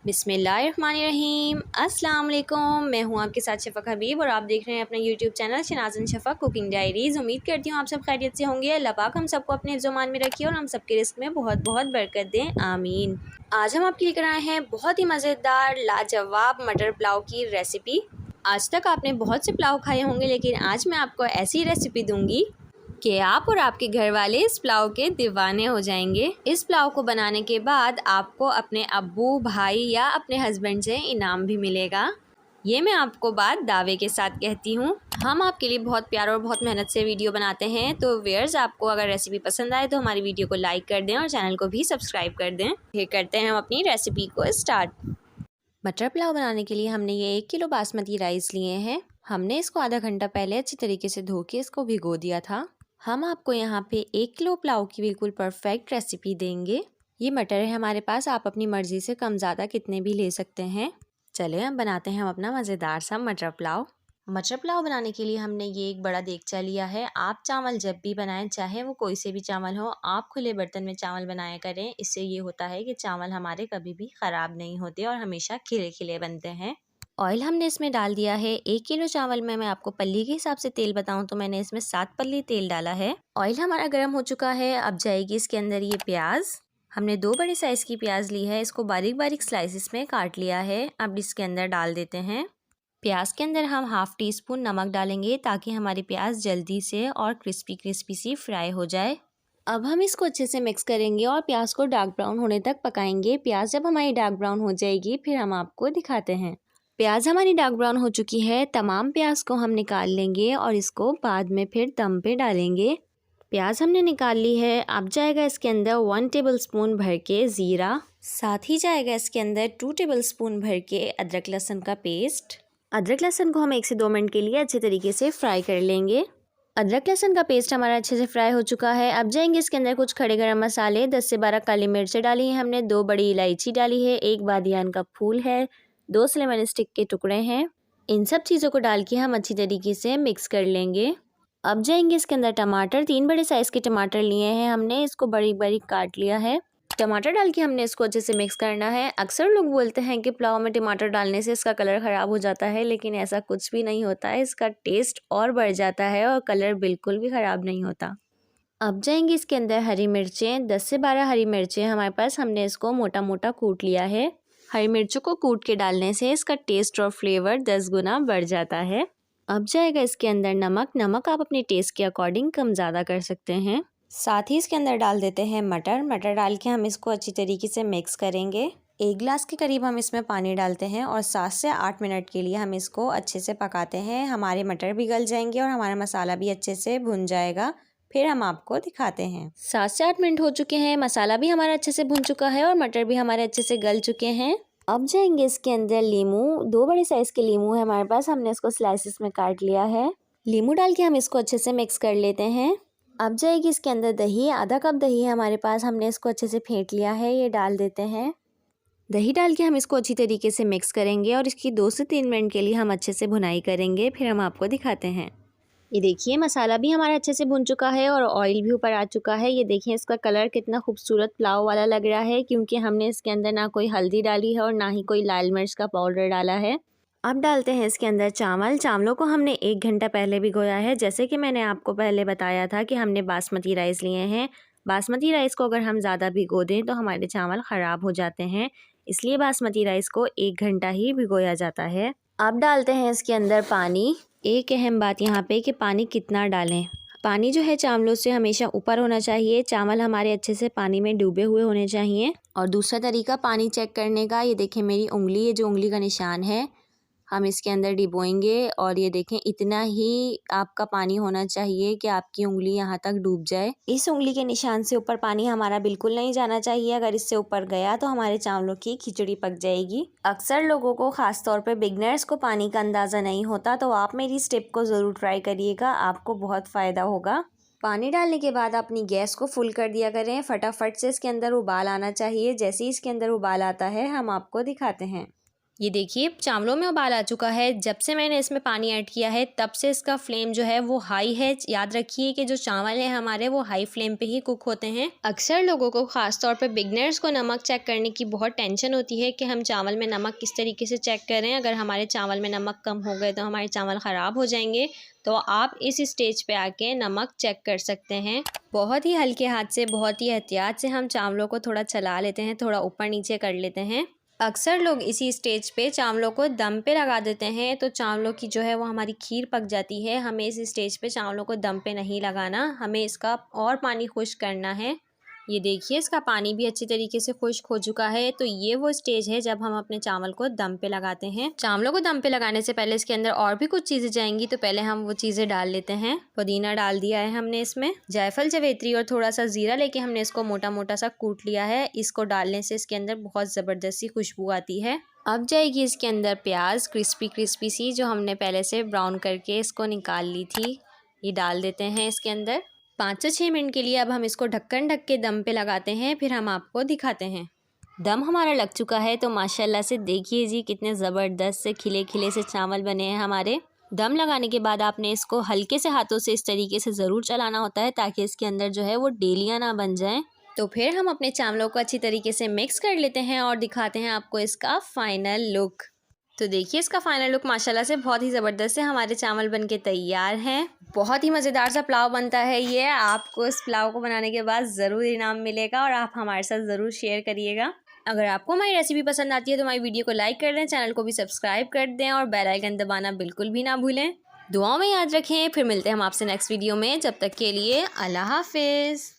बिस्मिल्लाहिर्रहमानिर्रहीम। अस्सलाम वालेकुम। मैं हूँ आपके साथ शफ़क़ हबीब और आप देख रहे हैं अपना यूट्यूब चैनल शनाज़ शफ़क़ कुकिंग डायरीज़। उम्मीद करती हूँ आप सब खैरियत से होंगे। अल्लाह पाक हम सबको अपने ज़ुबान में रखिए और हम सबके रिस्क में बहुत बहुत बरकत दें, आमीन। आज हम आपके लेकर आए हैं बहुत ही मज़ेदार लाजवाब मटर पुलाव की रेसिपी। आज तक आपने बहुत से पुलाव खाए होंगे, लेकिन आज मैं आपको ऐसी रेसिपी दूँगी कि आप और आपके घर वाले इस पुलाव के दीवाने हो जाएंगे। इस पुलाव को बनाने के बाद आपको अपने अब्बू, भाई या अपने हस्बैंड से इनाम भी मिलेगा। ये मैं आपको बात दावे के साथ कहती हूँ। हम आपके लिए बहुत प्यार और बहुत मेहनत से वीडियो बनाते हैं, तो व्यूअर्स आपको अगर रेसिपी पसंद आए तो हमारी वीडियो को लाइक कर दें और चैनल को भी सब्सक्राइब कर दें। फिर करते हैं हम अपनी रेसिपी को स्टार्ट। मटर पुलाव बनाने के लिए हमने ये 1 किलो बासमती राइस लिए हैं। हमने इसको आधा घंटा पहले अच्छी तरीके से धो के इसको भिगो दिया था। हम आपको यहाँ पे 1 किलो पुलाव की बिल्कुल परफेक्ट रेसिपी देंगे। ये मटर है हमारे पास, आप अपनी मर्ज़ी से कम ज़्यादा कितने भी ले सकते हैं। चलिए अब बनाते हैं हम अपना मज़ेदार सा मटर पुलाव। मटर पुलाव बनाने के लिए हमने ये एक बड़ा देगचा लिया है। आप चावल जब भी बनाएं, चाहे वो कोई से भी चावल हो, आप खुले बर्तन में चावल बनाया करें। इससे ये होता है कि चावल हमारे कभी भी ख़राब नहीं होते और हमेशा खिले खिले बनते हैं। ऑयल हमने इसमें डाल दिया है। 1 किलो चावल में मैं आपको पल्ली के हिसाब से तेल बताऊं तो मैंने इसमें 7 पल्ली तेल डाला है। ऑयल हमारा गर्म हो चुका है। अब जाएगी इसके अंदर ये प्याज। हमने 2 बड़े साइज़ की प्याज ली है, इसको बारीक बारीक स्लाइसिस में काट लिया है। अब इसके अंदर डाल देते हैं। प्याज के अंदर हम हाफ़ टी स्पून नमक डालेंगे ताकि हमारी प्याज जल्दी से और क्रिस्पी क्रिस्पी सी फ्राई हो जाए। अब हम इसको अच्छे से मिक्स करेंगे और प्याज को डार्क ब्राउन होने तक पकाएंगे। प्याज जब हमारी डार्क ब्राउन हो जाएगी फिर हम आपको दिखाते हैं। प्याज हमारी डार्क ब्राउन हो चुकी है। तमाम प्याज को हम निकाल लेंगे और इसको बाद में फिर दम पे डालेंगे। प्याज हमने निकाल ली है। अब जाएगा इसके अंदर 1 टेबल स्पून भर के ज़ीरा, साथ ही जाएगा इसके अंदर 2 टेबल स्पून भर के अदरक लहसुन का पेस्ट। अदरक लहसुन को हम 1 से 2 मिनट के लिए अच्छे तरीके से फ्राई कर लेंगे। अदरक लहसुन का पेस्ट हमारा अच्छे से फ्राई हो चुका है। अब जाएंगे इसके अंदर कुछ खड़े गरम मसाले। 10 से 12 काली मिर्चें डाली हैं हमने, 2 बड़ी इलायची डाली है, 1 बादियान का फूल है, 2 लेमन स्टिक के टुकड़े हैं। इन सब चीज़ों को डाल के हम अच्छी तरीके से मिक्स कर लेंगे। अब जाएंगे इसके अंदर टमाटर। 3 बड़े साइज़ के टमाटर लिए हैं हमने, इसको बारीक बारीक काट लिया है। टमाटर डाल के हमने इसको अच्छे से मिक्स करना है। अक्सर लोग बोलते हैं कि पुलाव में टमाटर डालने से इसका कलर ख़राब हो जाता है, लेकिन ऐसा कुछ भी नहीं होता है। इसका टेस्ट और बढ़ जाता है और कलर बिल्कुल भी ख़राब नहीं होता। अब जाएंगे इसके अंदर हरी मिर्चें। 10 से 12 हरी मिर्चें हमारे पास, हमने इसको मोटा मोटा कूट लिया है। हरी मिर्चों को कूट के डालने से इसका टेस्ट और फ्लेवर 10 गुना बढ़ जाता है। अब जाएगा इसके अंदर नमक। नमक आप अपने टेस्ट के अकॉर्डिंग कम ज़्यादा कर सकते हैं। साथ ही इसके अंदर डाल देते हैं मटर। मटर डाल के हम इसको अच्छी तरीके से मिक्स करेंगे। 1 गिलास के करीब हम इसमें पानी डालते हैं और 7 से 8 मिनट के लिए हम इसको अच्छे से पकाते हैं। हमारे मटर भी गल जाएंगे और हमारा मसाला भी अच्छे से भुन जाएगा। फिर हम आपको दिखाते हैं। 7 से 8 मिनट हो चुके हैं, मसाला भी हमारा अच्छे से भुन चुका है और मटर भी हमारे अच्छे से गल चुके हैं। अब जाएंगे इसके अंदर लीमू। 2 बड़े साइज़ के लीमू है हमारे पास, हमने इसको स्लाइसिस में काट लिया है। लीमू डाल के हम इसको अच्छे से मिक्स कर लेते हैं। अब जाएगी इसके अंदर दही। आधा कप दही है हमारे पास, हमने इसको अच्छे से फेंट लिया है, ये डाल देते हैं। दही डाल के हम इसको अच्छी तरीके से मिक्स करेंगे और इसकी 2 से 3 मिनट के लिए हम अच्छे से भुनाई करेंगे। फिर हम आपको दिखाते हैं। ये देखिए मसाला भी हमारा अच्छे से भुन चुका है और ऑयल भी ऊपर आ चुका है। ये देखिए इसका कलर कितना खूबसूरत पुलाव वाला लग रहा है, क्योंकि हमने इसके अंदर ना कोई हल्दी डाली है और ना ही कोई लाल मिर्च का पाउडर डाला है। अब डालते हैं इसके अंदर चावल। चावलों को हमने 1 घंटा पहले भिगोया है। जैसे कि मैंने आपको पहले बताया था कि हमने बासमती राइस लिए हैं। बासमती राइस को अगर हम ज़्यादा भिगो दें तो हमारे चावल ख़राब हो जाते हैं, इसलिए बासमती राइस को 1 घंटा ही भिगोया जाता है। अब डालते हैं इसके अंदर पानी। एक अहम बात यहाँ पे कि पानी कितना डालें। पानी जो है चावलों से हमेशा ऊपर होना चाहिए। चावल हमारे अच्छे से पानी में डूबे हुए होने चाहिए। और दूसरा तरीका पानी चेक करने का, ये देखें मेरी उंगली, ये जो उंगली का निशान है, हम इसके अंदर डिबोएंगे और ये देखें इतना ही आपका पानी होना चाहिए कि आपकी उंगली यहाँ तक डूब जाए। इस उंगली के निशान से ऊपर पानी हमारा बिल्कुल नहीं जाना चाहिए। अगर इससे ऊपर गया तो हमारे चावलों की खिचड़ी पक जाएगी। अक्सर लोगों को, ख़ास तौर पे बिगनर्स को, पानी का अंदाज़ा नहीं होता, तो आप मेरी इस टिप को ज़रूर ट्राई करिएगा, आपको बहुत फ़ायदा होगा। पानी डालने के बाद अपनी गैस को फुल कर दिया करें। फटाफट से इसके अंदर उबाल आना चाहिए। जैसे ही इसके अंदर उबाल आता है हम आपको दिखाते हैं। ये देखिए चावलों में उबाल आ चुका है। जब से मैंने इसमें पानी ऐड किया है तब से इसका फ्लेम जो है वो हाई है। याद रखिए कि जो चावल हैं हमारे वो हाई फ्लेम पे ही कुक होते हैं। अक्सर लोगों को ख़ास तौर पे बिगनर्स को नमक चेक करने की बहुत टेंशन होती है कि हम चावल में नमक किस तरीके से चेक करें। अगर हमारे चावल में नमक कम हो गए तो हमारे चावल ख़राब हो जाएंगे। तो आप इस स्टेज पे आके नमक चेक कर सकते हैं। बहुत ही हल्के हाथ से, बहुत ही एहतियात से हम चावलों को थोड़ा चला लेते हैं, थोड़ा ऊपर नीचे कर लेते हैं। अक्सर लोग इसी स्टेज पे चावलों को दम पे लगा देते हैं तो चावलों की जो है वो हमारी खीर पक जाती है। हमें इस स्टेज पे चावलों को दम पे नहीं लगाना, हमें इसका और पानी खुश्क करना है। ये देखिए इसका पानी भी अच्छी तरीके से खुश्क हो चुका है। तो ये वो स्टेज है जब हम अपने चावल को दम पे लगाते हैं। चावलों को दम पे लगाने से पहले इसके अंदर और भी कुछ चीज़ें जाएंगी, तो पहले हम वो चीज़ें डाल लेते हैं। पुदीना डाल दिया है हमने, इसमें जायफल, जवेत्री और थोड़ा सा ज़ीरा लेके हमने इसको मोटा मोटा सा कूट लिया है। इसको डालने से इसके अंदर बहुत ज़बरदस्ती खुशबू आती है। अब जाएगी इसके अंदर प्याज, क्रिस्पी क्रिस्पी सी, जो हमने पहले से ब्राउन करके इसको निकाल ली थी। ये डाल देते हैं इसके अंदर। 5 से 6 मिनट के लिए अब हम इसको ढक्कन ढक के दम पे लगाते हैं, फिर हम आपको दिखाते हैं। दम हमारा लग चुका है तो माशाल्लाह से देखिए जी कितने ज़बरदस्त से खिले खिले से चावल बने हैं हमारे। दम लगाने के बाद आपने इसको हल्के से हाथों से इस तरीके से ज़रूर चलाना होता है ताकि इसके अंदर जो है वो डेलियाँ ना बन जाएँ। तो फिर हम अपने चावलों को अच्छी तरीके से मिक्स कर लेते हैं और दिखाते हैं आपको इसका फ़ाइनल लुक। तो देखिए इसका फाइनल लुक माशाल्लाह से बहुत ही ज़बरदस्त है। हमारे चावल बनके तैयार हैं। बहुत ही मज़ेदार सा पुलाव बनता है ये। आपको इस पुलाव को बनाने के बाद ज़रूर इनाम मिलेगा और आप हमारे साथ ज़रूर शेयर करिएगा। अगर आपको हमारी रेसिपी पसंद आती है तो हमारी वीडियो को लाइक कर दें, चैनल को भी सब्सक्राइब कर दें और बेल आइकन दबाना बिल्कुल भी ना भूलें। दुआओं में याद रखें। फिर मिलते हैं हम आपसे नेक्स्ट वीडियो में। जब तक के लिए अल्लाह हाफिज़।